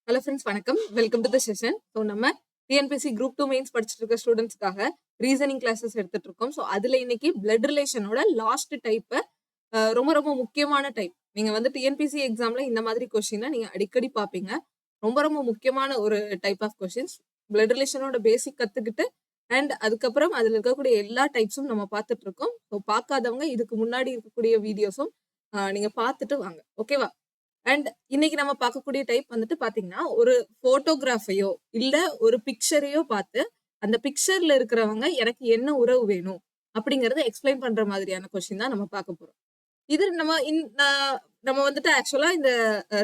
Hello friends, வணக்கம். Welcome to the session. So நம்ம TNPSC group 2 mains படிச்சுட்டு இருக்க ஸ்டூடெண்ட்ஸ்க்காக ரீசனிங் கிளாஸஸ் எடுத்துட்டு இருக்கோம். ஸோ அதுல இன்னைக்கு பிளட் ரிலேஷனோட லாஸ்ட் டைப் ரொம்ப ரொம்ப முக்கியமான டைப். நீங்க வந்து டிஎன்பிஎஸ்சி எக்ஸாம்ல இந்த மாதிரி கொஸ்டினை நீங்க அடிக்கடி பார்ப்பீங்க. ரொம்ப ரொம்ப முக்கியமான ஒரு டைப் ஆஃப் கொஸ்டின்ஸ். பிளட் ரிலேஷனோட பேசிக் கத்துக்கிட்டு அண்ட் அதுக்கப்புறம் அதுல இருக்கக்கூடிய எல்லா டைப்ஸும் நம்ம பார்த்துட்டு இருக்கோம். ஸோ பார்க்காதவங்க இதுக்கு முன்னாடி இருக்கக்கூடிய வீடியோஸும் நீங்க பார்த்துட்டு வாங்க, ஓகேவா? அண்ட் இன்னைக்கு நம்ம பார்க்கக்கூடிய டைப் வந்துட்டு பாத்தீங்கன்னா, ஒரு போட்டோகிராஃபையோ இல்ல ஒரு பிக்சரையோ பார்த்து அந்த பிக்சர்ல இருக்கிறவங்க எனக்கு என்ன உறவு வேணும் அப்படிங்கறத எக்ஸ்பிளைன் பண்ற மாதிரியான கொஸ்டின் தான் நம்ம பார்க்க போறோம். இது நம்ம வந்துட்டு ஆக்சுவலா இந்த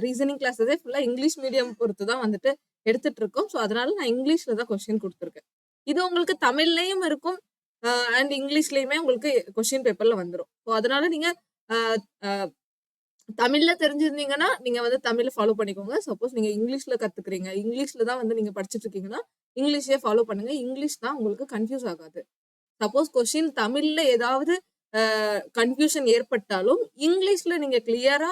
ரீசனிங் கிளாஸஸே ஃபுல்லா இங்கிலீஷ் மீடியம் பொறுத்து தான் வந்துட்டு எடுத்துட்டு இருக்கோம். ஸோ அதனால நான் இங்கிலீஷ்ல தான் கொஸ்டின் கொடுத்துருக்கேன். இது உங்களுக்கு தமிழ்லயும் இருக்கும் அண்ட் இங்கிலீஷ்லயுமே உங்களுக்கு கொஸ்டின் பேப்பர்ல வந்துடும். ஸோ அதனால நீங்க தமிழ்ல தெரிஞ்சிருந்தீங்கன்னா நீங்க வந்து தமிழ்ல ஃபாலோ பண்ணிக்கோங்க. சப்போஸ் நீங்க இங்கிலீஷ்ல கத்துக்கிறீங்க, இங்கிலீஷ்ல தான் வந்து நீங்க படிச்சுட்டு இருக்கீங்கன்னா இங்கிலீஷே ஃபாலோ பண்ணுங்க. இங்கிலீஷ் தான் உங்களுக்கு கன்ஃபியூஸ் ஆகாது. சப்போஸ் கொஸ்டின் தமிழ்ல ஏதாவது கன்ஃபியூஷன் ஏற்பட்டாலும் இங்கிலீஷ்ல நீங்க கிளியரா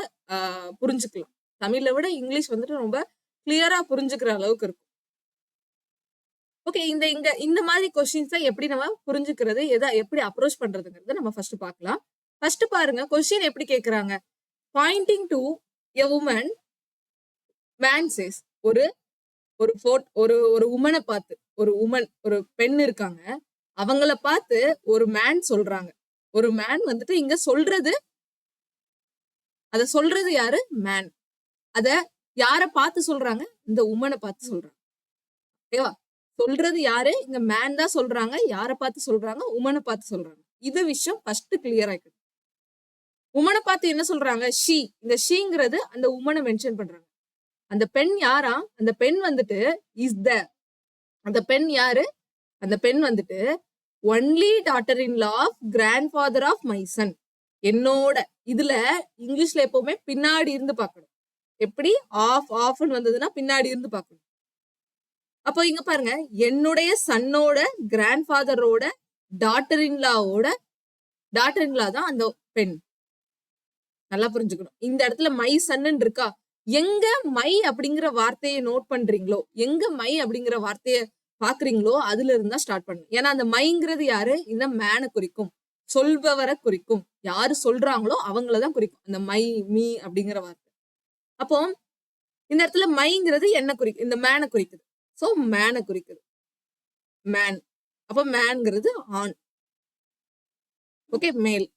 புரிஞ்சுக்கலாம். தமிழை விட இங்கிலீஷ் வந்துட்டு ரொம்ப கிளியரா புரிஞ்சுக்கிற அளவுக்கு இருக்கும். ஓகே, இந்த மாதிரி கொஸ்டின்ஸை எப்படி நம்ம புரிஞ்சுக்கிறது, எப்படி அப்ரோச் பண்றதுங்கிறது நம்ம ஃபர்ஸ்ட் பார்க்கலாம். ஃபர்ஸ்ட் பாருங்க, கொஸ்டின் எப்படி கேட்கறாங்க. Pointing to a woman, man says, ஒரு உமனை பார்த்து, ஒரு பெண் இருக்காங்க, அவங்கள பார்த்து ஒரு மேன் சொல்றாங்க. ஒரு மேன் வந்துட்டு இங்க சொல்றது யாரு? மேன். அத யார பார்த்து சொல்றாங்க? இந்த உமனை பார்த்து சொல்றாங்க. ஓகேவா? சொல்றது யாரு? இங்க மேன் தான் சொல்றாங்க. யார பார்த்து சொல்றாங்க? உமனை பார்த்து சொல்றாங்க. இது விஷயம் ஃபர்ஸ்ட் கிளியர் ஆயிருக்கு. உமனை பார்த்து என்ன சொல்றாங்க? ஷீ. இந்த ஷீங்கிறது அந்த உமனை மென்ஷன் பண்றாங்க. அந்த பெண் யாரா? அந்த பெண் வந்துட்டு இஸ் த. அந்த பெண் யாரு? அந்த பெண் வந்துட்டு only daughter in law of grandfather of my son. என்னோட. இதுல இங்கிலீஷ்ல எப்பவுமே பின்னாடி இருந்து பார்க்கணும். எப்படி ஆஃப்னு வந்ததுன்னா பின்னாடி இருந்து பார்க்கணும். அப்போ இங்க பாருங்க, என்னுடைய சன்னோட கிராண்ட் ஃபாதரோட டாட்டர் இன் லா தான் அந்த பெண். நல்லா புரிஞ்சுக்கணும். இந்த இடத்துல மை சன்னு இருக்கா? எங்க மை அப்படிங்கிற வார்த்தையை நோட் பண்றீங்களோ, எங்க மை அப்படிங்கிற வார்த்தையை பாக்குறீங்களோ அதுல இருந்தா ஸ்டார்ட் பண்ணணும். ஏன்னா அந்த மைங்கிறது யாரு? இந்த மேனை குறிக்கும், சொல்பவரை குறிக்கும். யாரு சொல்றாங்களோ அவங்களதான் குறிக்கும் அந்த மை, மீ அப்படிங்கிற வார்த்தை. அப்போ இந்த இடத்துல மைங்கிறது என்ன குறிக்கும்? இந்த மேனை குறிக்குது. சோ மேனை குறிக்குது, மேன். அப்போ மேன்ங்கிறது ஆண். ஓகே, மேல்.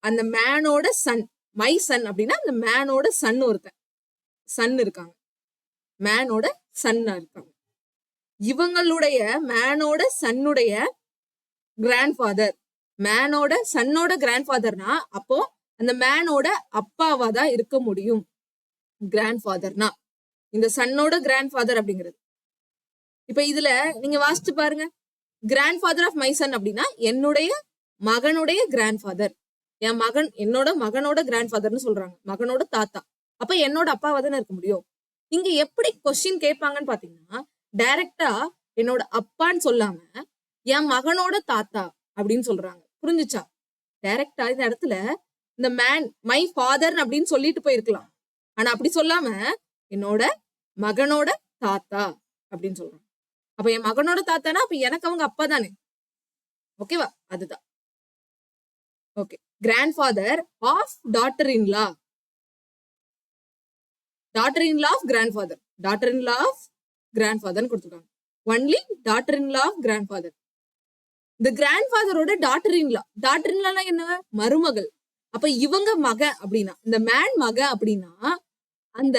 அந்த மேனோட சன், மை சன் அப்படின்னா அந்த மேனோட சன் சன் இருக்காங்க, மேனோட சன்னா இருக்காங்க. இவங்களுடைய மேனோட சன்னுடைய கிராண்ட்ஃபாதர், மேனோட சன்னோட கிராண்ட்ஃபாதர்னா அப்போ அந்த மேனோட அப்பாவா தான் இருக்க முடியும் கிராண்ட்ஃபாதர்னா, இந்த சன்னோட கிராண்ட்ஃபாதர் அப்படிங்கிறது. இப்ப இதுல நீங்க வாசிச்சு பாருங்க, கிராண்ட்ஃபாதர் ஆஃப் மை சன் அப்படின்னா என்னுடைய மகனுடைய கிராண்ட்ஃபாதர். என் மகன், என்னோட மகனோட கிராண்ட்ஃபாதர்னு சொல்றாங்க, மகனோட தாத்தா. அப்ப என்னோட அப்பாவா தானே இருக்க முடியும். இங்க எப்படி கொஸ்டின் கேட்பாங்கன்னு பாத்தீங்கன்னா, டைரக்டா என்னோட அப்பான்னு சொல்லாம என் மகனோட தாத்தா அப்படின்னு சொல்றாங்க. புரிஞ்சுச்சா? டைரக்டா இந்த இடத்துல இந்த மேன் மை ஃபாதர் அப்படின்னு சொல்லிட்டு போயிருக்கலாம். ஆனா அப்படி சொல்லாம என்னோட மகனோட தாத்தா அப்படின்னு சொல்றாங்க. அப்ப என் மகனோட தாத்தானா அப்ப எனக்கு அவங்க அப்பா தானே. ஓகேவா? அதுதான். Okay, grandfather of daughter in law, daughter in law of grandfather, daughter in law of கிராண்ட்ஃபாதர்னு கொடுத்துருக்காங்க. Only daughter in law of grandfather. இந்த கிராண்ட்ஃபாதரோட டாட்டர் இன் லா என்ன? மருமகள். அப்ப இவங்க மக அப்படின்னா, இந்த மேன் மக அப்படின்னா அந்த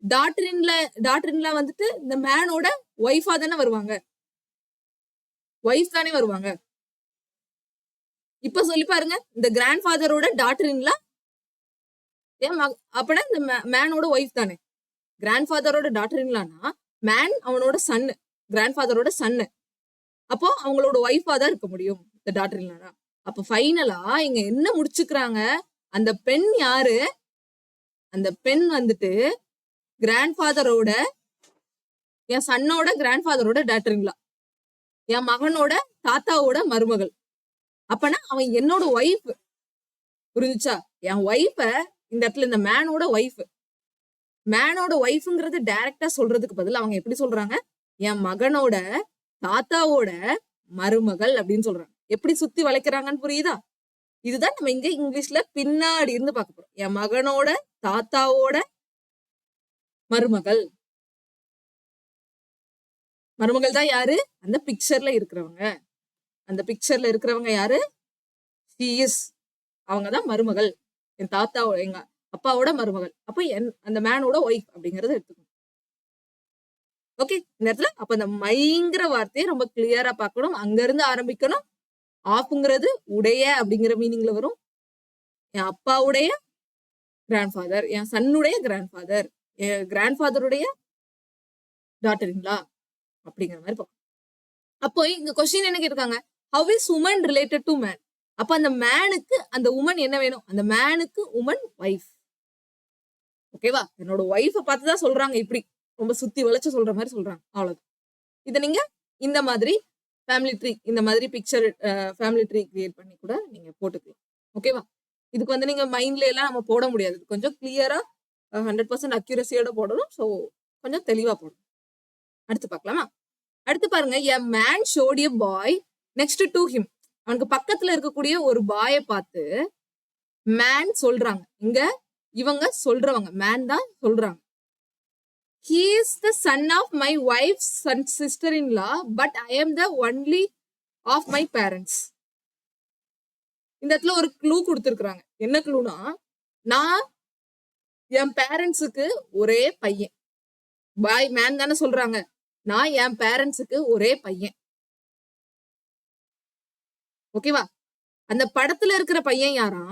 டாட்டர் இன் லா வந்துட்டு இந்த மேனோட ஒய்ஃபா தானே வருவாங்க, ஒய்ஃப் தானே வருவாங்க. இப்ப சொல்லி பாருங்க, இந்த கிராண்ட்ஃபாதரோட டாட்டர் இன் லா அப்படின்னா இந்த மேனோட ஒய்ஃப் தானே. கிராண்ட்ஃபாதரோட டாட்டர் இன் லானா மேன் அவனோட சன்னு, கிராண்ட்ஃபாதரோட சன்னு. அப்போ அவங்களோட ஒய்ஃபா தான் இருக்க முடியும் இந்த டாட்டர் இன் லானா. அப்ப ஃபைனலா இங்க என்ன முடிச்சுக்கிறாங்க? அந்த பெண் யாரு? அந்த பெண் வந்துட்டு கிராண்ட்ஃபாதரோட, என் சன்னோட கிராண்ட்ஃபாதரோட டாட்டர் இன் லா, என் மகனோட தாத்தாவோட மருமகள். அப்பனா அவன் என்னோட ஒய்ஃப். புரிஞ்சுச்சா? என் ஒய்ஃப இந்த இடத்துல இந்த மேனோட ஒய்ஃப், மேனோட ஒய்ஃப்ங்கிறது டைரக்டா சொல்றதுக்கு பதில் அவங்க எப்படி சொல்றாங்க, என் மகனோட தாத்தாவோட மருமகள் அப்படின்னு சொல்றாங்க. எப்படி சுத்தி வளைக்கிறாங்கன்னு புரியுதா? இதுதான் நம்ம இங்க இங்கிலீஷ்ல பின்னாடி இருந்து பார்க்க போறோம். என் மகனோட தாத்தாவோட மருமகள். மருமகள் தான் யாரு? அந்த பிக்சர்ல இருக்கிறவங்க. அந்த பிக்சர்ல இருக்கிறவங்க யாரு? she is. அவங்கதான் மருமகள். என் தாத்தாவோட எங்க அப்பாவோட மருமகள். அப்ப அந்த மேனோட ஒய்ஃப் அப்படிங்கறத எடுத்துக்கணும். ஓகே, இந்த இடத்துல அப்ப அந்த மைங்கிற வார்த்தையை ரொம்ப கிளியரா பார்க்கணும். அங்க இருந்து ஆரம்பிக்கணும். ஆஃப்ங்கிறது உடைய அப்படிங்கிற மீனிங்ல வரும். என் அப்பாவுடைய கிராண்ட்ஃபாதர், என் சன்னுடைய கிராண்ட்ஃபாதர், என் கிராண்ட்ஃபாதருடைய டாட்டர் இன்லா அப்படிங்கிற மாதிரி பார்க்கணும். அப்போ இங்க கொஸ்டின் என்ன கேட்டிருக்காங்க, how is woman related to man? அப்ப அந்த மேனுக்கு அந்த உமன் என்ன வேணும்? அந்த மேனுக்கு உமன் ஒய்ஃப். ஓகேவா? என்னோட ஒய்ஃபை பார்த்துதான் சொல்றாங்க. இப்படி ரொம்ப சுத்தி வளைச்சு சொல்ற மாதிரி சொல்றாங்க. அவ்வளவுதான். இதை நீங்க இந்த மாதிரி ஃபேமிலி ட்ரீ, இந்த மாதிரி பிக்சர் ஃபேமிலி ட்ரீ கிரியேட் பண்ணி கூட நீங்க போட்டுக்கலாம். ஓகேவா? இதுக்கு வந்து நீங்க மைண்ட்ல எல்லாம் நம்ம போட முடியாது. கொஞ்சம் கிளியரா 100% அக்யூரசியோட போடணும். ஸோ கொஞ்சம் தெளிவா போடணும். அடுத்து பார்க்கலாமா? அடுத்து பாருங்க, a man shot a boy next to him. அவனுக்கு பக்கத்துல இருக்கக்கூடிய ஒரு பாயை பார்த்து மேன் சொல்றாங்க. இங்க இவங்க சொல்றவங்க மேன் தான் சொல்றாங்க. He is the son of my wife's sister-in-law, but I am the only of my parents. இந்த இடத்துல ஒரு க்ளூ கொடுத்துருக்காங்க. என்ன க்ளூனா, நான் என் பேரண்ட்ஸுக்கு ஒரே பையன். பாய் மேன் தானே சொல்றாங்க. நான் என் பேரண்ட்ஸுக்கு ஒரே பையன். ஓகேவா? அந்த படத்துல இருக்கிற பையன் யாரா?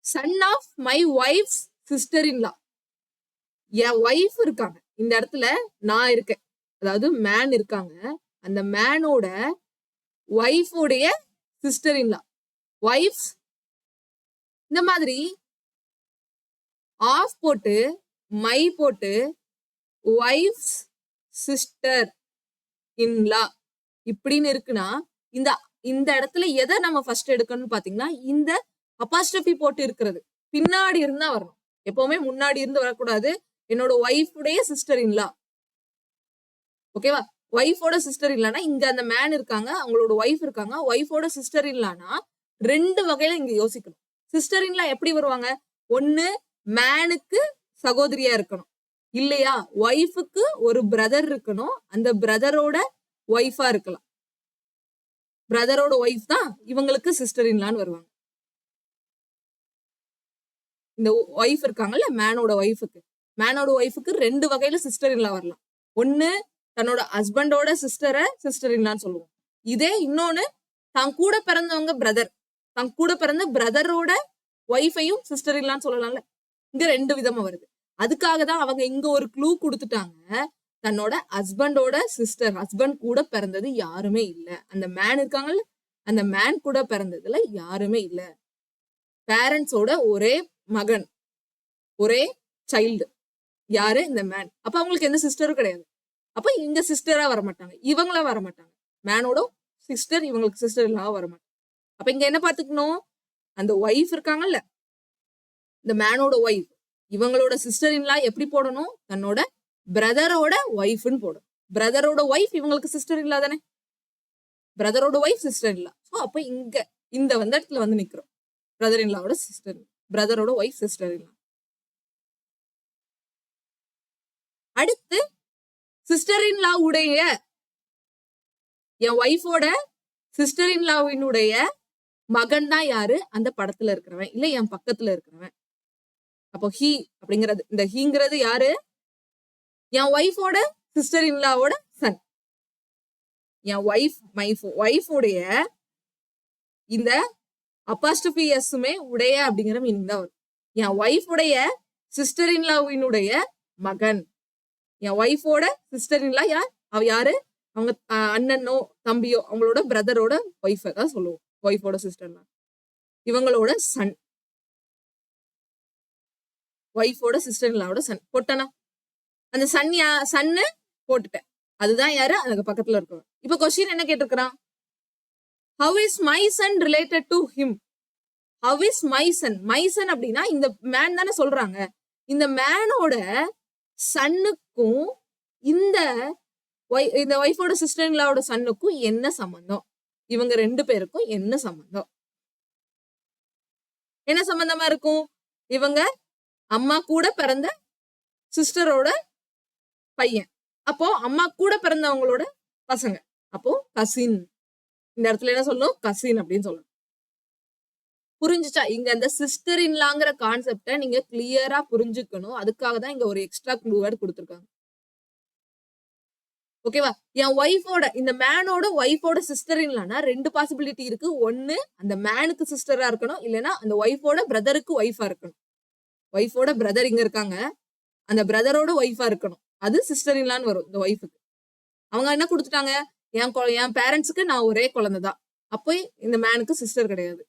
Son of my wife's sister in law. என் ஒய்ஃப் இருக்காங்க இந்த இடத்துல, நான் இருக்கேன். அதாவது மேன் இருக்காங்க. அந்த மேனோட ஒய்ஃபோடைய சிஸ்டர்-இன்-லா. ஒய்ஃப் இந்த மாதிரி ஆஃப் போட்டு மை போட்டு ஒய்ஃப்ஸ் சிஸ்டர் இன்லா இப்படின்னு இருக்குன்னா, இந்த இந்த இடத்துல எதை நம்ம ஃபர்ஸ்ட் எடுக்கணும்னு பாத்தீங்கன்னா, இந்த அப்பாஸ்ட்ரஃபி போட்டு இருக்கிறது பின்னாடி இருந்தா வரணும். எப்பவுமே முன்னாடி இருந்து வரக்கூடாது. என்னோட ஒய்ஃபுடைய சிஸ்டர் இன்லா. ஓகேவா? ஒய்ஃபோட சிஸ்டர் இன்லானா இங்க அந்த மேன் இருக்காங்க, அவங்களோட ஒய்ஃப் இருக்காங்க. ஒய்ஃபோட சிஸ்டர் இன்லானா ரெண்டு வகையில இங்க யோசிக்கணும். சிஸ்டர் இன்லா எப்படி வருவாங்க? ஒண்ணு மேனுக்கு சகோதரியா இருக்கணும், இல்லையா ஒய்ஃபுக்கு ஒரு பிரதர் இருக்கணும். அந்த பிரதரோட ஒய்ஃபா இருக்கலாம். பிரதரோட ஒய்ஃப் தான் இவங்களுக்கு சிஸ்டர் இன்லான்னு வருவாங்க. இந்த ஒய்ஃப் இருக்காங்கல்ல, மேனோட ஒய்ஃபுக்கு ரெண்டு வகையில சிஸ்டர் இன்லா வரலாம். ஒண்ணு தன்னோட ஹஸ்பண்டோட சிஸ்டரை சிஸ்டர் இன்லான்னு சொல்லுவோம். இதே இன்னொன்னு தான் கூட பிறந்தவங்க பிரதர், தான் கூட பிறந்த பிரதரோட ஒய்ஃபையும் சிஸ்டர் இன்லான்னு சொல்லலாம்ல. இங்க ரெண்டு விதமா வருது. அதுக்காக தான் அவங்க இங்க ஒரு க்ளூ கொடுத்துட்டாங்க. தன்னோட ஹஸ்பண்டோட சிஸ்டர், ஹஸ்பண்ட் கூட பிறந்தது யாருமே இல்ல. அந்த மேன் இருக்காங்கல்ல, அந்த மேன் கூட பிறந்ததுல யாருமே இல்ல. பேரண்ட்ஸோட ஒரே மகன், ஒரே சைல்டு யாரு? இந்த மேன். அப்ப அவங்களுக்கு எந்த சிஸ்டரும் கிடையாது. அப்ப இங்க சிஸ்டரா வரமாட்டாங்க, இவங்களா வரமாட்டாங்க. மேனோட சிஸ்டர் இவங்களுக்கு சிஸ்டர் இல்லாம வரமாட்டாங்க. அப்ப இங்க என்ன பாத்துக்கணும்? அந்த ஒய்ஃப் இருக்காங்கல்ல, இந்த மேனோட ஒய்ஃப், இவங்களோட சிஸ்டர் இன்லா எப்படி போடணும்? தன்னோட பிரதரோட ஒய்ஃப்னு போடும். பிரதரோட ஒய்ஃப் இவங்களுக்கு சிஸ்டர் இல்லா தானே, பிரதரோட ஒய்ஃப் சிஸ்டர் இல்லா. ஸோ அப்ப இங்க இந்த இடத்துல வந்து நிக்கிறோம். பிரதர் இன்லாவோட சிஸ்டர், பிரதரோட ஒய்ஃப் சிஸ்டர் இல்லா. அடுத்து சிஸ்டர் இன்லா உடைய, என் ஒய்ஃபோட சிஸ்டர் இன்லாவினுடைய மகன் தான் யாரு? அந்த படத்துல இருக்கிறவன், இல்ல என் பக்கத்துல இருக்கிறவன். அப்போ ஹீ அப்படிங்கிறது, இந்த ஹீங்கிறது யாரு? என் ஒய்ஃபோட சிஸ்டர் இன்லாவோட சன். என் ஒய்ஃபுடைய இந்த அப்பாஸ்ட்ரஃபி எஸ்ஸுமே உடைய அப்படிங்கிற மீனிங் தான் வரும். என் ஒய்ஃபுடைய சிஸ்டர் இன்லாவினுடைய மகன். என் ஒய்ஃபோட சிஸ்டர் இன்லா அவ யாரு? அவங்க அண்ணனோ தம்பியோ அவங்களோட பிரதரோட ஒய்ஃபை தான் சொல்லுவோம். ஒய்ஃபோட சிஸ்டர்னா இவங்களோட சன், ஒய்ஃபோட சிஸ்டர் இன்லாவோட சன் போட்டனா. அந்த சன்னு போட்டுட்டேன். அதுதான் யாரு? அதுக்கு பக்கத்துல இருக்கவன். இப்ப கொஸ்டின் என்ன கேட்டிருக்கிறான்? How is my son related to him? How is my son? My son அப்படின்னா இந்த மேன் தானே சொல்றாங்க. இந்த மேனோட சன்னுக்கும் இந்த ஒய்ஃபோட சிஸ்டர்-இன்-லாவோட சன்னுக்கும் என்ன சம்பந்தம்? இவங்க 2 பேருக்கும் என்ன சம்பந்தம்? என்ன சம்பந்தமா இருக்கும்? இவங்க அம்மா கூட பிறந்த சிஸ்டரோட பையன். அப்போ அம்மா கூட பிறந்தவங்களோட பசங்க. அப்போ கசின். இந்த இடத்துல என்ன சொல்லணும்? கசின் அப்படின்னு சொல்லணும். புரிஞ்சுச்சா? இங்க அந்த சிஸ்டர் இன்லாங்கிற கான்செப்ட நீங்க கிளியரா புரிஞ்சுக்கணும். அதுக்காக தான் இங்க ஒரு எக்ஸ்ட்ரா க்ளூ வேர்ட் கொடுத்திருக்காங்க. ஓகேவா? என் ஒய்ஃபோட இந்த மேனோட ஒய்ஃபோட சிஸ்டர் இன்லானா 2 பாசிபிலிட்டி இருக்கு. ஒன்னு அந்த மேனுக்கு சிஸ்டரா இருக்கணும், இல்லைன்னா அந்த ஒய்ஃபோட பிரதருக்கு ஒய்ஃபா இருக்கணும். ஒய்ஃபோட பிரதர் இங்க இருக்காங்க, அந்த பிரதரோட ஒய்ஃபா இருக்கணும். அது சிஸ்டர் இன்லான்னு வரும் இந்த ஒய்ஃபுக்கு. அவங்க என்ன கொடுத்துட்டாங்க? என் பேரண்ட்ஸுக்கு நான் ஒரே குழந்தை தான். அப்போ இந்த மேனுக்கு சிஸ்டர் கிடையாது.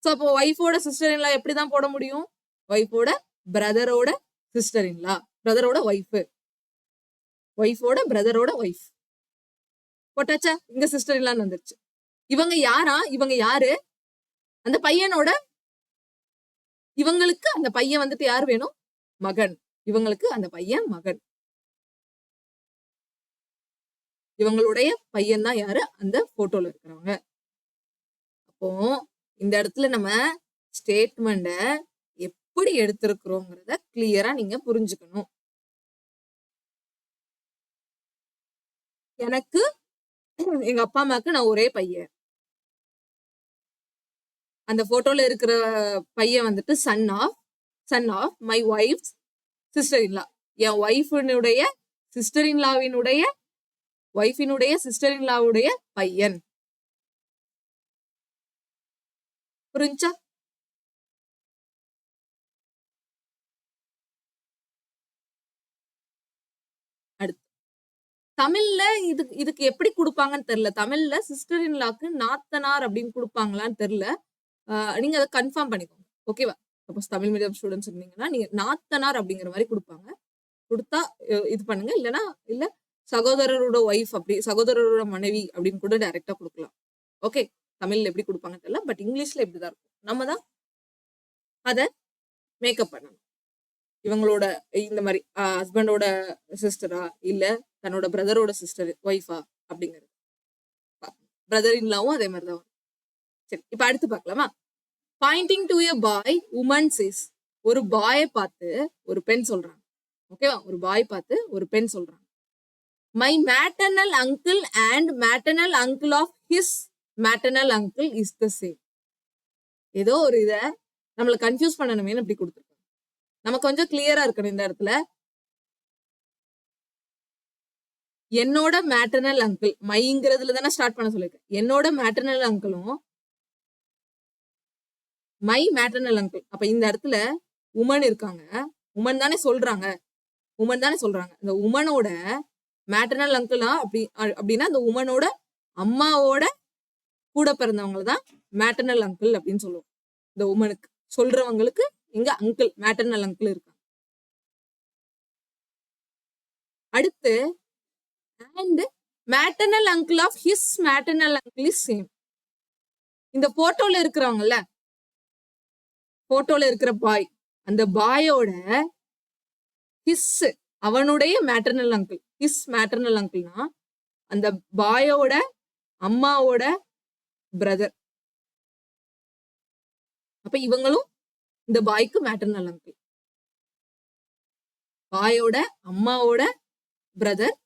சோ அப்போ ஒய்ஃபோட சிஸ்டர் இன்லா எப்படிதான் போட முடியும்? ஒய்ஃபோட பிரதரோட சிஸ்டர் இன்லா, பிரதரோட ஒய்ஃப், ஒய்ஃபோட பிரதரோட ஒய்ஃப் போட்டாச்சா? இங்க சிஸ்டர் இன்லான்னு வந்துருச்சு. இவங்க யாரா? இவங்க யாரு? அந்த பையனோட, இவங்களுக்கு அந்த பையன் வந்துட்டு யார் வேணும்? மகன். இவங்களுக்கு அந்த பையன் மகன். இவங்களுடைய பையன் தான் யாரு? அந்த போட்டோல இருக்கிறவங்க. அப்போ இந்த இடத்துல நம்ம ஸ்டேட்மெண்ட எப்படி எடுத்திருக்கிறோங்கிறத கிளியரா நீங்க புரிஞ்சுக்கணும். எனக்கு எங்க அப்பா அம்மாக்கு நான் ஒரே பையன். அந்த போட்டோல இருக்கிற பையன் வந்துட்டு son of my wife sister in law. என் ஒய்ஃபினுடைய சிஸ்டர் இன்லாவினுடைய ஒய்ஃபினுடைய சிஸ்டர் இன்லாவுடைய பையன். புரிஞ்சா? அடுத்து தமிழ்ல இதுக்கு எப்படி கொடுப்பாங்கன்னு தெரியல. தமிழ்ல சிஸ்டர் இன்லாக்கு நாத்தனார் அப்படின்னு கொடுப்பாங்களான்னு தெரியல. நீங்க அதை கன்ஃபார்ம் பண்ணிக்கோங்க. ஓகேவா? சப்போஸ் தமிழ் மீடியம் ஸ்டூடெண்ட்ஸ் இருந்தீங்கன்னா நீங்க நாத்தனார் அப்படிங்கிற மாதிரி கொடுப்பாங்க. கொடுத்தா இது பண்ணுங்க. இல்லைன்னா இல்ல சகோதரரோட ஒய்ஃப், அப்படி சகோதரரோட மனைவி அப்படின்னு கூட டைரக்டா கொடுக்கலாம். ஓகே, தமிழ்ல எப்படி கொடுப்பாங்கன்னு தெரியல, பட் இங்கிலீஷ்ல இப்படிதான் இருக்கும். நம்ம தான் அதை மேக்கப் பண்ணணும். இவங்களோட இந்த மாதிரி ஹஸ்பண்டோட சிஸ்டரா இல்ல தன்னோட பிரதரோட சிஸ்டர் ஒய்ஃபா அப்படிங்கிறது. பிரதர் இன்லாவும் அதே மாதிரிதான் வரும். சரி, இப்ப அடுத்து பார்க்கலாமா? Pointing to a boy, woman says. ஒரு பாயை பார்த்து ஒரு பெண் சொல்றாங்க. ஓகேவா? ஒரு பாய் பார்த்து ஒரு பெண் சொல்றாங்க, my maternal uncle and maternal uncle of his maternal uncle is the same. ஏதோ ஒரு இத நம்மள கன்ஃபியூஸ் பண்ணணுமே இப்படி கொடுத்துருக்காங்க. நம்ம கொஞ்சம் கிளியரா இருக்கணும் இந்த இடத்துல. என்னோட மேட்டர்னல் அங்கிள், மைங்கிறதுல தானே ஸ்டார்ட் பண்ண சொல்லிருக்கேன். என்னோட மேட்டர்னல் அங்கிளும் மை மேட்டர்னல் அங்கிள். அப்ப இந்த இடத்துல உமன் இருக்காங்க. உமன் தானே சொல்றாங்க. இந்த உமனோட மேட்டர்னல் அங்கிளா அப்படின்னா அந்த உமனோட அம்மாவோட கூட பிறந்தவங்க தான் மேட்டர்னல் அங்கிள் அப்படின்னு சொல்லுவோம். இந்த உமனுக்கு சொல்றவங்களுக்கு இங்க அங்கிள், மேட்டர்னல் அங்கிள் இருக்காங்க. அடுத்து and maternal uncle of his maternal uncle is same. இந்த போட்டோல இருக்கிறவங்கல்ல, போட்டோல இருக்கிற பாய், அந்த பாயோட ஹிஸ், அவனுடைய மேட்டர்னல் அங்கிள், ஹிஸ் மேட்டர்னல் அங்கிள்னா அந்த பாயோட அம்மாவோட பிரதர். அப்ப இவங்களும் இந்த பாய்க்கு மேட்டர்னல் அங்கிள். பாயோட அம்மாவோட பிரதர்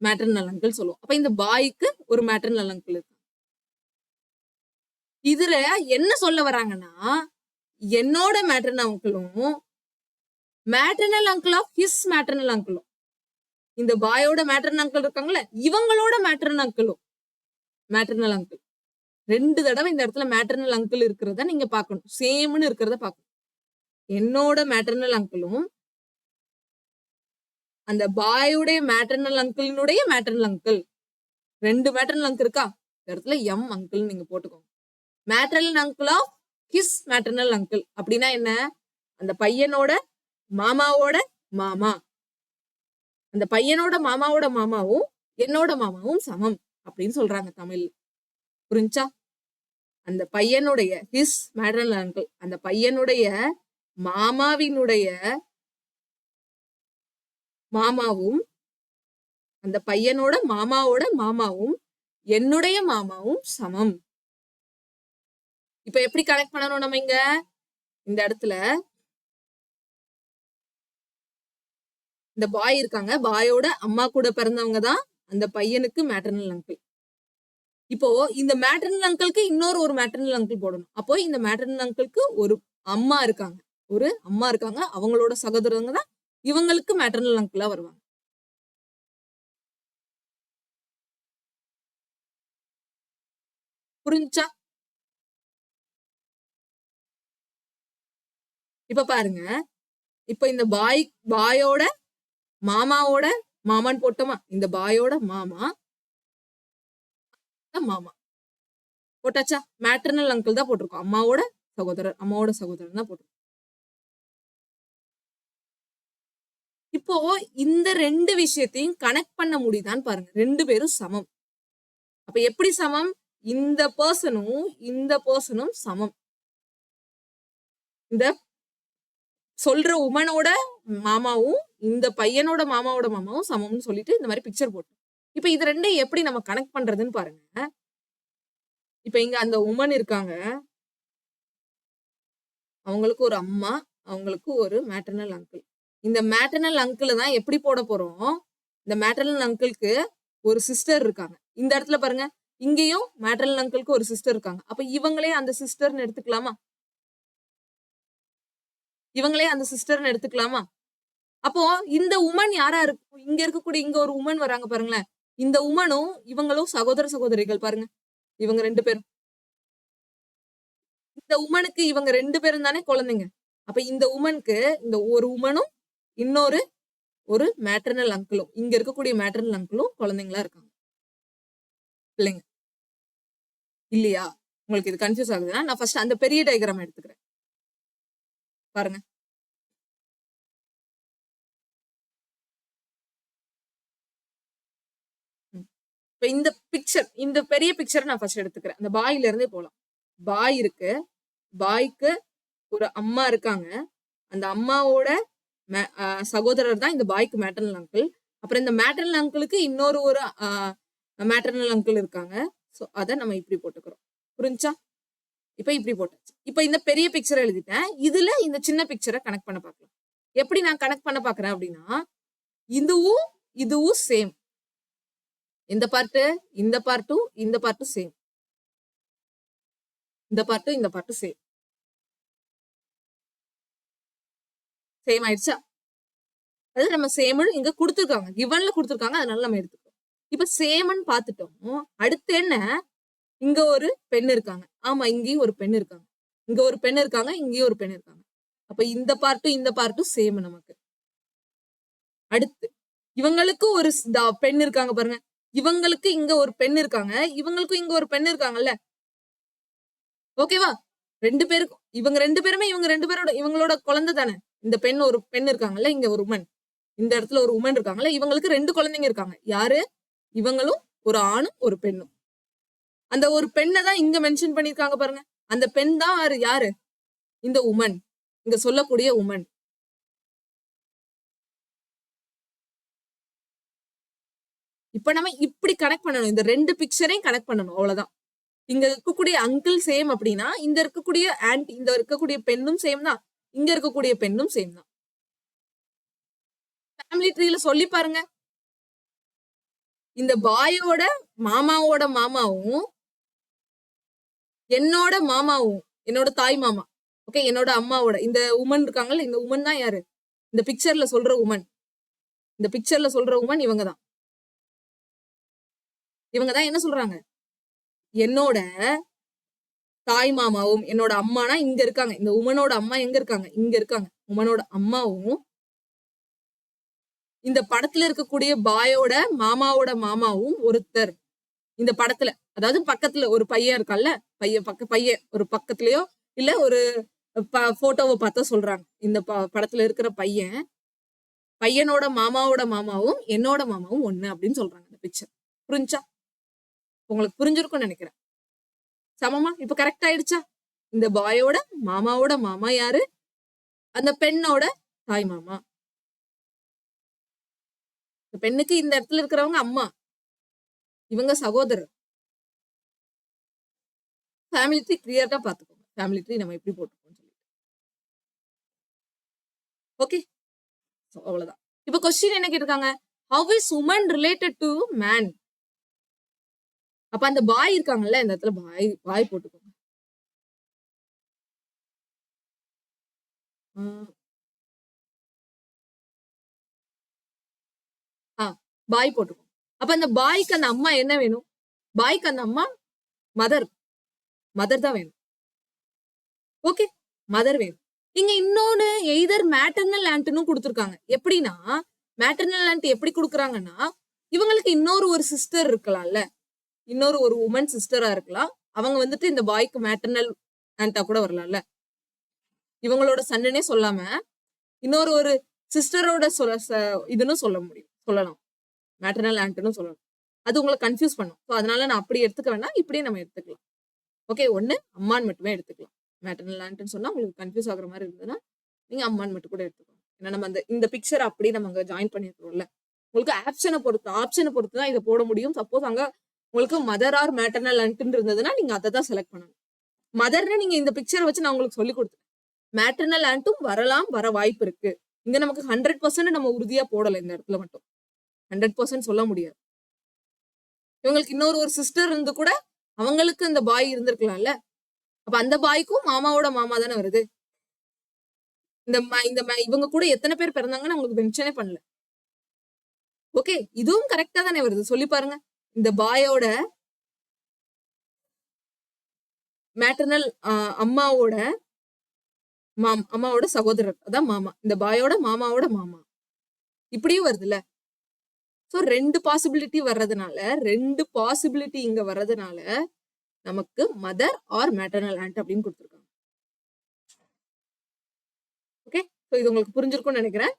மேட்டர்னல் அங்கிள் சொல்லுவோம். அப்ப இந்த பாய்க்கு ஒரு மேட்டர்னல் அங்கிள் இருக்கு. இதுல என்ன சொல்ல வராங்கன்னா, என்னோட மேட்டர்னல் அங்கிளும் maternal uncle of his maternal அங்கிளும், இந்த பாயோட மேட்டர்னல் அங்கிள் இருக்காங்கல்ல, இவங்களோட மேட்டர்னல் அங்கிளும், மேட்டர்னல் அங்கிள் 2 தடவை இந்த இடத்துல மேட்டர்னல் அங்கிள் இருக்கிறத நீங்க பார்க்கணும். சேம்னு இருக்கிறத பார்க்கணும். என்னோட மேட்டர்னல் அங்கிளும் அந்த பாயோடைய மேட்டர்னல் அங்கிளினுடைய மேட்டர்னல் அங்கிள், 2 மேட்டர்னல் அங்கிள் இருக்கா? இந்த இடத்துல எம் அங்கிள் நீங்க போட்டுக்கோங்க. Maternal uncle of his maternal uncle அப்படின்னா என்ன? அந்த பையனோட மாமாவோட மாமா. அந்த பையனோட மாமாவோட மாமாவும் என்னோட மாமாவும் சமம் அப்படின்னு சொல்றாங்க தமிழ். புரிஞ்சா? அந்த பையனுடைய ஹிஸ் மேட்டர்னல் அங்கிள், அந்த பையனுடைய மாமாவினுடைய மாமாவும் அந்த பையனோட மாமாவோட மாமாவும் என்னுடைய மாமாவும் சமம். இப்ப எப்படி கனெக்ட் பண்ணணும் நம்ம இங்க இந்த இடத்துல இந்த பாய் இருக்காங்க, பாயோட அம்மா கூட பிறந்தவங்க தான் அந்த பையனுக்கு மேட்டர்னல் அங்கிள். இப்போ இந்த மேட்டர்னல் அங்கிளுக்கு ஒரு மேட்டர்னல் அங்கிள் போடணும். அப்போ இந்த மேட்டர்னல் அங்கிளுக்கு ஒரு அம்மா இருக்காங்க, அவங்களோட சகோதரங்க தான் இவங்களுக்கு மேட்டர்னல் அங்கிளா வருவாங்க. புரிஞ்சா? இப்ப பாருங்க, இப்ப இந்த பாயோட மாமாவோட மாமான்னு போட்டோமா, இந்த பாயோட மாமா போட்டாச்சா? மேட்டர்னல் அங்கிள் தான் போட்டிருக்கோம், அம்மாவோட சகோதரர் தான் போட்டிருக்கோம். இப்போ இந்த ரெண்டு விஷயத்தையும் கனெக்ட் பண்ண முடியுதான்னு பாருங்க. ரெண்டு பேரும் சமம். அப்ப எப்படி சமம்? இந்த பர்சனும் சமம். இந்த சொல்ற உமனோட மாமாவும் இந்த பையனோட மாமாவும் சமம்னு சொல்லிட்டு இந்த மாதிரி பிக்சர் போட்டு, இப்ப இது ரெண்டையும் எப்படி நம்ம கனெக்ட் பண்றதுன்னு பாருங்க. இப்ப இங்க அந்த உமன் இருக்காங்க, அவங்களுக்கு ஒரு அம்மா, அவங்களுக்கு ஒரு மேட்டர்னல் அங்கிள். இந்த மேட்டர்னல் அங்கிள் தான் எப்படி போட போறோம்? இந்த மேட்டர்னல் அங்கிளுக்கு ஒரு சிஸ்டர் இருக்காங்க. இந்த இடத்துல பாருங்க, இங்கேயும் மேட்டர்னல் அங்கிளுக்கு ஒரு சிஸ்டர் இருக்காங்க. அப்ப இவங்களே அந்த சிஸ்டர்னு எடுத்துக்கலாமா? அப்போ இந்த உமன் யாரா இருக்கும்? இங்க இருக்கக்கூடிய இங்க ஒரு உமன் வராங்க பாருங்களேன். இந்த உமனும் இவங்களும் சகோதரிகள் பாருங்க. இவங்க 2 பேரும். இந்த உமனுக்கு இவங்க 2 பேரும் தானே குழந்தைங்க. அப்ப இந்த உமனுக்கு இந்த ஒரு உமனும் ஒரு மேட்டர்னல் அங்கிளும், இங்க இருக்கக்கூடிய மேட்டர்னல் அங்கிளும் குழந்தைங்களா இருக்காங்க. பிள்ளைங்க. இல்லையா? உங்களுக்கு இது கன்ஃபியூஸ் ஆகுதுன்னா நான் ஃபர்ஸ்ட் அந்த பெரிய டயகிராம் எடுத்துக்கிறேன். பாருங்க. இப்ப இந்த பெரிய பிக்சர் நான் ஃபர்ஸ்ட் எடுத்துக்கிறேன். அந்த பாயில இருந்தே போலாம். பாய் இருக்கு. பாய்க்கு ஒரு அம்மா இருக்காங்க. அந்த அம்மாவோட சகோதரர் தான் இந்த பாய்க்கு மேட்டர்னல் அங்கிள். அப்புறம் இந்த மேட்டர்னல் அங்கிளுக்கு ஒரு மேட்டர்னல் அங்கிள் இருக்காங்க. சோ அத நம்ம இப்படி போட்டுக்கிறோம். புரிஞ்சா? இப்ப இப்படி போட்டாச்சு. இப்ப இந்த பெரிய பிக்சர் எழுதிட்டேன். இதுல இந்த சின்ன பிக்சரை கனெக்ட் பண்ண பார்க்கலாம். எப்படி நான் கனெக்ட் பண்ண பாக்குறேன் அப்படின்னா, இதுவும் சேம். இந்த பார்ட்டும் சேம். இந்த பார்ட்டும் சேம். சேம் ஆயிடுச்சா? அது நம்ம சேம்னு இங்க கொடுத்துருக்காங்க, கிவன்ல கொடுத்துருக்காங்க, அதனால நம்ம எடுத்துக்கோம். இப்ப சேம்னு பாத்துட்டோம். அடுத்து என்ன? இங்க ஒரு பெண் இருக்காங்க. ஆமா, இங்கேயும் ஒரு பெண் இருக்காங்க. இங்க ஒரு பெண் இருக்காங்க, இங்கேயும் ஒரு பெண் இருக்காங்க. அப்ப இந்த பார்ட்டும் சேம் நமக்கு. அடுத்து இவங்களுக்கு ஒரு பெண் இருக்காங்க பாருங்க. இவங்களுக்கு இங்க ஒரு பெண் இருக்காங்க, இவங்களுக்கும் இங்க ஒரு பெண் இருக்காங்கல்ல. ஓகேவா? இவங்க ரெண்டு பேருமே இவங்களோட குழந்தை தானே. இந்த ஒரு பெண் இருக்காங்கல்ல, இங்க ஒரு உமன், இந்த இடத்துல ஒரு உமன் இருக்காங்கல்ல, இவங்களுக்கு 2 குழந்தைங்க இருக்காங்க. யாரு? இவங்களும் ஒரு ஆணும் ஒரு பெண்ணும். அந்த ஒரு பெண்ணை தான் இங்க மென்ஷன் பண்ணிருக்காங்க பாருங்க. அந்த பெண் தான் யாரு? இந்த உமன், இங்க சொல்லக்கூடிய உமன். இப்ப நம்ம இப்படி கனெக்ட் பண்ணணும். இந்த 2 பிக்சரையும் கனெக்ட் பண்ணணும், அவ்வளவுதான். இங்க இருக்கக்கூடிய அங்கிள் சேம் அப்படின்னா, இந்த இருக்கக்கூடிய பெண்ணும் சேம் தான், இங்க இருக்கக்கூடிய பெண்ணும் சேம் தான். ஃபேமிலி ட்ரீல சொல்லி பாருங்க. இந்த பாயோட மாமாவோட மாமாவும் என்னோட தாய் மாமா, ஓகே, என்னோட அம்மாவோட இந்த உமன் இருக்காங்கல்ல, இந்த உமன் தான் யாரு? இந்த பிக்சர்ல சொல்ற உமன். இவங்கதான். என்ன சொல்றாங்க? என்னோட தாய் மாமாவும் என்னோட அம்மானா இங்க இருக்காங்க. இந்த உமனோட அம்மா எங்க இருக்காங்க? இங்க இருக்காங்க. உமனோட அம்மாவும் இந்த படத்துல இருக்கக்கூடிய பாயோட மாமாவோட மாமாவும் ஒருத்தர். இந்த படத்துல, அதாவது பக்கத்துல ஒரு பையன் இருக்கான்ல, பையன் ஒரு பக்கத்துலயோ இல்ல ஒரு போட்டோவை பார்த்தா சொல்றாங்க. இந்த படத்துல இருக்கிற பையனோட மாமாவோட மாமாவும் என்னோட மாமாவும் ஒண்ணு அப்படின்னு சொல்றாங்க இந்த பிக்சர். புரிஞ்சா? உங்களுக்கு புரிஞ்சிருக்கும்னு நினைக்கிறேன். சமமா? இப்ப கரெக்ட் ஆயிடுச்சா? இந்த பாயோட மாமாவோட மாமா யாரு? அந்த பெண்ணோட தாய் மாமா. பெண்ணுக்கு இந்த இடத்துல இருக்கிறவங்க அம்மா, இவங்க சகோதரர். ஃபேமிலி ட்ரீ கிளியரா பாத்துக்கோங்க. ஃபேமிலி ட்ரீ நம்ம எப்படி போட்டுக்கோம் சொல்லி. ஓகே, அவ்வளவுதான். இப்ப கொஸ்டின் என்ன கேட்டிருக்காங்க? How is woman related to man? அப்ப அந்த பாய் இருக்காங்கல்ல, இந்த இடத்துல பாய் போட்டுக்கோங்க. பாய் போட்டுக்கோங்க. அப்ப அந்த பாய்க்கு அந்த அம்மா என்ன வேணும்? பாய்க்கு அந்த அம்மா மதர் தான் வேணும். ஓகே, மதர் வேணும். இங்க இன்னொன்னு எய்தர் மேட்டர்னல் ஆண்ட்னு கொடுத்திருக்காங்க. எப்படின்னா மேட்டர்னல் ஆண்ட் எப்படி கொடுக்குறாங்கன்னா, இவங்களுக்கு இன்னொரு ஒரு சிஸ்டர் இருக்கலாம்ல, இன்னொரு ஒரு உமன் சிஸ்டரா இருக்கலாம். அவங்க வந்துட்டு இந்த பாய்க்கு மேட்டர்னல் ஆண்டா கூட வரலாம்ல. இவங்களோட சன்னனே சொல்லாம இன்னொரு ஒரு சிஸ்டரோட இதுன்னு சொல்லலாம். மேட்டர்னல் ஆண்ட்னு சொல்லலாம். அது உங்களை கன்ஃபியூஸ் பண்ணும். ஸோ அதனால நான் அப்படி எடுத்துக்க வேண்டாம், இப்படியே நம்ம எடுத்துக்கலாம். ஓகே, ஒண்ணு அம்மான் மட்டுமே எடுத்துக்கலாம். மேட்டர்னல் ஆண்ட்னு சொன்னா உங்களுக்கு கன்ஃபியூஸ் ஆகுற மாதிரி இருந்ததுன்னா நீங்க அம்மான் மட்டும் கூட எடுத்துக்கோங்க. ஏன்னா நம்ம இந்த பிக்சர் அப்படியே நம்ம அங்க ஜாயின் பண்ணிருக்கோம்ல. உங்களுக்கு ஆப்ஷனை பொறுத்து தான் இதை போட முடியும். சப்போஸ் அங்க உங்களுக்கு மதர் ஆர் மேட்டர்னல் ஆண்ட்னு இருந்ததுன்னா நீங்க அதை தான் செலக்ட் பண்ணணும். மதர்னு நீங்க இந்த பிக்சரை வச்சு நான் உங்களுக்கு சொல்லி கொடுத்தேன். மேட்டர்னல் ஆண்ட்டும் வர வாய்ப்பு இருக்கு. இங்க நமக்கு 100% நம்ம உறுதியா போடல. இந்த இடத்துல மட்டும் 100% சொல்ல முடியாது. இவங்களுக்கு இன்னொரு ஒரு சிஸ்டர் இருந்து கூட அவங்களுக்கு இந்த பாய் இருந்திருக்கலாம்ல. அப்ப அந்த பாய்க்கும் மாமாவோட மாமா தானே வருது. இவங்க கூட எத்தனை பேர் பிறந்தாங்கன்னு அவங்களுக்கு மென்ஷனே பண்ணல. ஓகே, இதுவும் கரெக்டா தானே வருது, சொல்லி பாருங்க. இந்த பாயோட மேட்டர்னல் அம்மாவோட சகோதரர், அதான் மாமா. இந்த பாயோட மாமாவோட மாமா இப்படியும் வருதுல்ல. சோ 2 பாசிபிலிட்டி இங்க வர்றதுனால நமக்கு மதர் ஆர் மேட்டர்னல் ஆண்ட் அப்படின்னு கொடுத்துருக்காங்க. ஓகே, சோ இது உங்களுக்கு புரிஞ்சிருக்கும்னு நினைக்கிறேன்.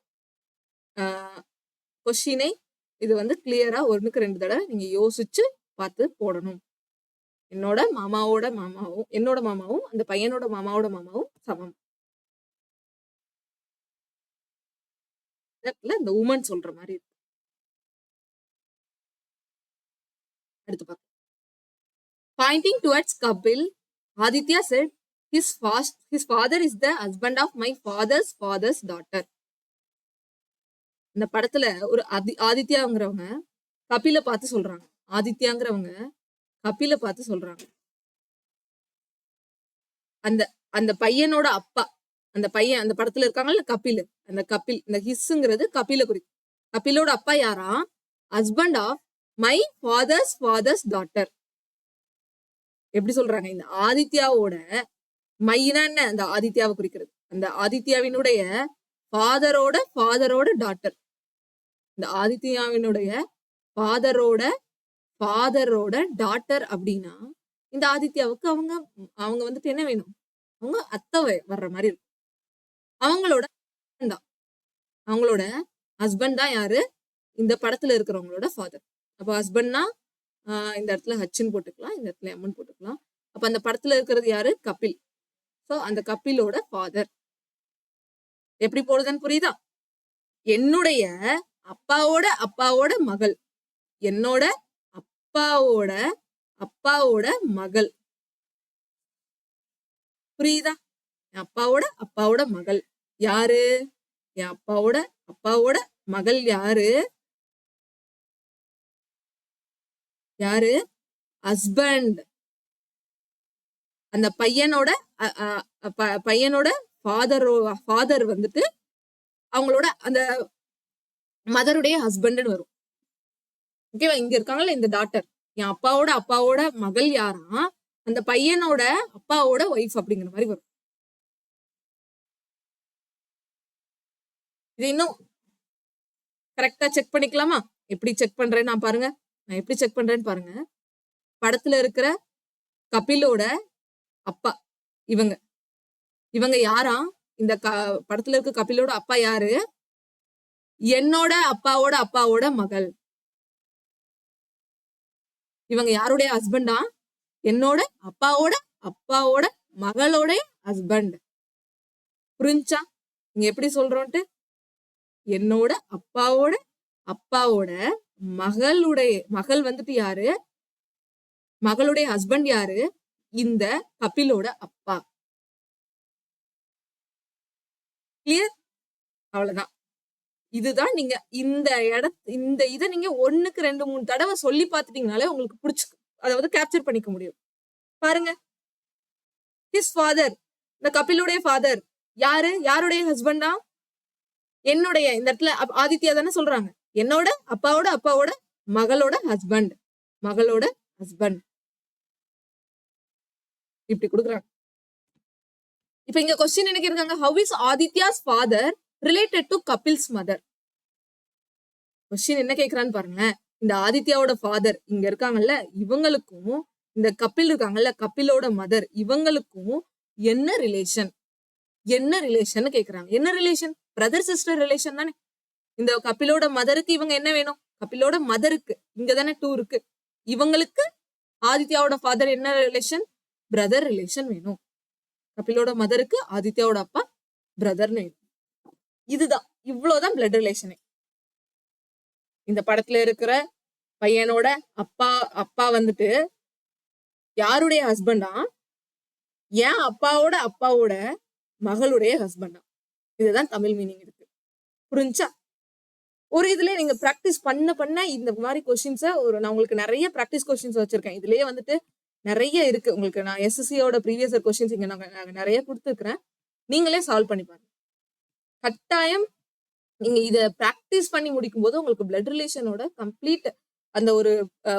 கொஸ்டினை இது வந்து கிளியரா 1க்கு 2 தடவை நீங்க யோசிச்சு பார்த்து போடணும். என்னோட மாமாவும் அந்த பையனோட மாமாவோட மாமாவும் சமம். இந்த உமன் சொல்ற மாதிரி இருக்கு. அடுத்து பார்க்கலாம். Pointing towards Kapil, Aditya said, his father is the husband of my father's daughter. இந்த படத்துல ஒரு ஆதித்யாங்கிறவங்க கபில பார்த்து சொல்றாங்க. ஆதித்யாங்கிறவங்க கபில பார்த்து சொல்றாங்க. அந்த பையனோட அப்பா, அந்த பையன் அந்த படத்துல இருக்காங்கல்ல கபில், இந்த ஹிஸ்ங்கிறது கபில குறிக்கும். கபிலோட அப்பா யாரா? Husband of my father's daughter. எப்படி சொல்றாங்க? இந்த ஆதித்யாவோட மைனா என்ன? அந்த ஆதித்யாவை குறிக்கிறது. அந்த ஆதித்யாவினுடைய ஃபாதரோட டாட்டர். இந்த ஆதித்யாவினுடைய ஃபாதரோட டாட்டர் அப்படின்னா இந்த ஆதித்யாவுக்கு அவங்க வந்துட்டு என்ன வேணும்? அவங்க அத்தை வர்ற மாதிரி இருக்கும். அவங்களோட ஹஸ்பண்ட் தான் யாரு? இந்த படத்துல இருக்கிறவங்களோட ஃபாதர். அப்ப ஹஸ்பண்ட்னா இந்த இடத்துல ஹச்ன்னு போட்டுக்கலாம், இந்த இடத்துல எம்னு போட்டுக்கலாம். அப்ப அந்த படத்துல இருக்கிறது யாரு? கபில். சோ அந்த கபிலோட ஃபாதர். எப்படி போடுதுன்னு புரியுதா? என்னுடைய அப்பாவோட மகள், என்னோட அப்பாவோட மகள். புரியுதா? என் அப்பாவோட மகள் யாரு? என் அப்பாவோட மகள் யாரு? ஹஸ்பண்ட். அந்த பையனோட ஃபாதர் வந்துட்டு அவங்களோட அந்த மதருடைய ஹஸ்பண்ட்னு வரும். ஓகேவா? இங்க இருக்காங்கல்ல இந்த டாட்டர், என் அப்பாவோட மகள் யாரா? அந்த பையனோட அப்பாவோட ஒய்ஃப் அப்படிங்கிற மாதிரி வரும். இது இன்னும் கரெக்டா செக் பண்ணிக்கலாமா? எப்படி செக் பண்றேன்னு பாருங்க. படத்துல இருக்கிற கபிலோட அப்பா இவங்க யாரா? இந்த படத்துல இருக்க கபிலோட அப்பா யாரு? என்னோட அப்பாவோட மகள். இவங்க யாருடைய ஹஸ்பண்டா? என்னோட அப்பாவோட மகளோட ஹஸ்பண்ட். புரிஞ்சா? இங்க எப்படி சொல்றோம்ட்டு? என்னோட அப்பாவோட மகள் வந்துட்டு யாரு, மகளுடைய ஹஸ்பண்ட் யாரு, இந்த கபிலோட அப்பா. கிளியர்? அவ்வளவுதான். இதுதான் நீங்க இந்த இதை நீங்க 1க்கு 2 3 தடவை சொல்லி பார்த்துட்டீங்கனாலே உங்களுக்கு பிடிச்சு, அதாவது கேப்சர் பண்ணிக்க முடியும். பாருங்க, ஹிஸ் ஃபாதர், இந்த கபிலுடைய ஃபாதர் யாரு, யாருடைய ஹஸ்பண்டா, என்னுடைய, இந்த இடத்துல ஆதித்யா தானே சொல்றாங்க, என்னோட அப்பாவோட மகளோட ஹஸ்பண்ட், மகளோட ஹஸ்பண்ட் இப்படி கொடுக்குறாங்க. இப்ப இங்க கொஸ்டின் என்ன கேட்காங்க, how is Aditya's father related to Kapil's mother. Question என்ன கேக்குறான்னு பாருங்க. இந்த ஆதித்யாவோட ஃபாதர் இங்க இருக்காங்கல்ல, இவங்களுக்கும் இந்த கபில் இருக்காங்கல்ல, கபிலோட மதர், இவங்களுக்கும் என்ன ரிலேஷன், என்ன ரிலேஷன் கேக்குறாங்க. என்ன ரிலேஷன்? பிரதர் சிஸ்டர் ரிலேஷன் தானே. இந்த கபிலோட மதருக்கு இவங்க என்ன வேணும், கபிலோட மதருக்கு இங்க தானே 2 இருக்கு, இவங்களுக்கு ஆதித்யாவோட ஃபாதர் என்ன ரிலேஷன், பிரதர் ரிலேஷன் வேணும். கபிலோட மதருக்கு ஆதித்யாவோட அப்பா பிரதர்னு வேணும். இதுதான், இவ்வளவுதான் பிளட் ரிலேஷனே. இந்த படத்துல இருக்கிற பையனோட அப்பா வந்துட்டு யாருடைய ஹஸ்பண்டா, ஏன் அப்பாவோட மகளுடைய ஹஸ்பண்டா. இதுதான் தமிழ் மீனிங் இருக்கு. புரிஞ்சா? ஒரு இதுல நீங்க பிராக்டிஸ் பண்ண இந்த மாதிரி கொஸ்டின்ஸ நான் உங்களுக்கு நிறைய பிராக்டிஸ் கொஸ்டின்ஸ் வச்சிருக்கேன். இதுலயே வந்துட்டு நிறைய இருக்கு உங்களுக்கு. நான் எஸ்எஸ்சியோட ப்ரீவியஸ் இயர் கொஸ்டின்ஸ் இங்க நாங்க நிறைய கொடுத்துருக்கிறேன். நீங்களே சால்வ் பண்ணி பாருங்க. கட்டாயம் நீங்க இத பிராக்டிஸ் பண்ணி முடிக்கும் போது உங்களுக்கு பிளட் ரிலேஷனோட கம்ப்ளீட் அந்த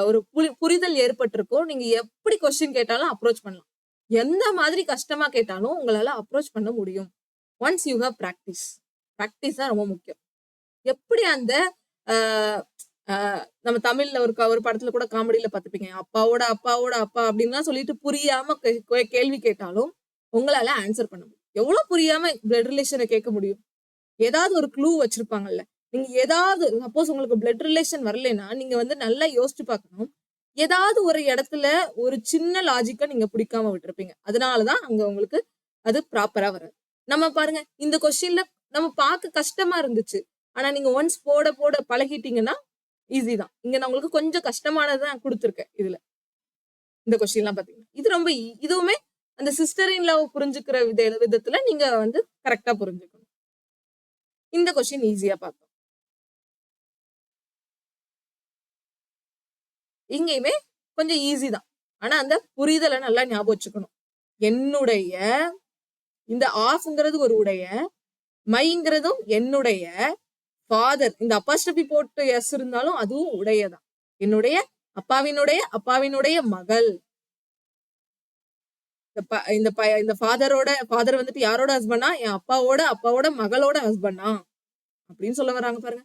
ஒரு புரிதல் ஏற்பட்டிருக்கும். நீங்க எப்படி கொஸ்டின் கேட்டாலும் அப்ரோச் பண்ணலாம். எந்த மாதிரி கஷ்டமா கேட்டாலும் உங்களால அப்ரோச் பண்ண முடியும். Once you have practice. Practice தான் ரொம்ப முக்கியம். எப்படி அந்த நம்ம தமிழ்ல ஒரு படத்துல கூட காமெடியில பார்த்துப்பீங்க, அப்பாவோட அப்பா அப்படின்னு சொல்லிட்டு புரியாம கேள்வி கேட்டாலும் உங்களால ஆன்சர் பண்ண முடியும். எவ்வளவு புரியாம பிளட் ரிலேஷனை கேட்க முடியும்? ஏதாவது ஒரு க்ளூ வச்சிருப்பாங்கல்ல. நீங்க ஏதாவது சப்போஸ் உங்களுக்கு பிளட் ரிலேஷன் வரலைன்னா நீங்க நல்லா யோசிச்சு பார்க்கணும். ஏதாவது ஒரு இடத்துல ஒரு சின்ன லாஜிக்கா நீங்க பிடிக்காம விட்டுருப்பீங்க. அதனாலதான் அங்க உங்களுக்கு அது ப்ராப்பரா வராது. நம்ம பாருங்க, இந்த கொஸ்டின்ல நம்ம பார்க்க கஷ்டமா இருந்துச்சு, ஆனா நீங்க ஒன்ஸ் போட பழகிட்டீங்கன்னா ஈஸி தான். இங்க நான் உங்களுக்கு கொஞ்சம் கஷ்டமானதான் கொடுத்துருக்கேன். இதுல இந்த கொஸ்டின் எல்லாம் பாத்தீங்கன்னா இது ரொம்ப இதுவுமே அந்த சிஸ்டர் இன் லவ் புரிஞ்சுக்கிற விதத்துல நீங்க கரெக்டா புரிஞ்சுக்கணும். இந்த கொஸ்டின் ஈஸியா பார்த்தோம். இங்கேயுமே கொஞ்சம் ஈஸி தான், ஆனா அந்த புரிதலை நல்லா ஞாபகம் வச்சுக்கணும். என்னுடைய, இந்த ஆஃப்ங்கிறது ஒரு உடைய, மைங்கிறதும் என்னுடைய, ஃபாதர் இந்த அப்பாஸ்ட்ரபி போட்டு எஸ் இருந்தாலும் அதுவும் உடையதான். என்னுடைய அப்பாவினுடைய மகள். இந்த ஃபாதர் வந்துட்டு யாரோட ஹஸ்பண்டா, என் அப்பாவோட மகளோட ஹஸ்பண்டா அப்படின்னு சொல்ல வராங்க பாருங்க.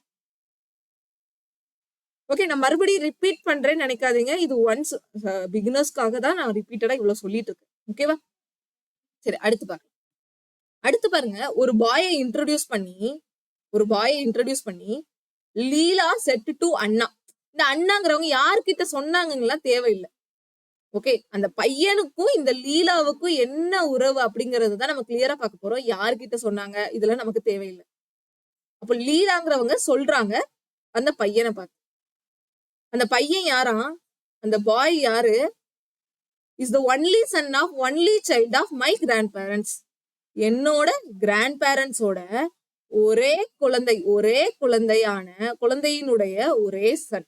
ஓகே, நான் மறுபடியும் ரிப்பீட் பண்றேன்னு நினைக்காதீங்க. இது ஒன்ஸ் பிகினர்ஸ்க்காக தான் நான் ரிப்பீட்டடா இவ்வளவு சொல்லிட்டு இருக்கேன். ஓகேவா? சரி, அடுத்து பாருங்க. ஒரு பாயை இன்ட்ரோடியூஸ் பண்ணி லீலா செட் டு அண்ணா. இந்த அண்ணாங்கிறவங்க யார்கிட்ட சொன்னாங்கங்களா தேவையில்லை. ஓகே, அந்த பையனுக்கும் இந்த லீலாவுக்கும் என்ன உறவு அப்படிங்கறது தான் நம்ம கிளியரா பார்க்க போறோம். யார்கிட்ட சொன்னாங்க இதெல்லாம் நமக்கு தேவையில்லை. அப்ப லீலாங்கிறவங்க சொல்றாங்க அந்த பையனை பார்த்து. அந்த பையன் யாரா, அந்த பாய் யாரு, is the only son of only child of my grandparents. என்னோட கிராண்ட் பேரண்ட்ஸோட ஒரே குழந்தையினுடைய ஒரே சன்.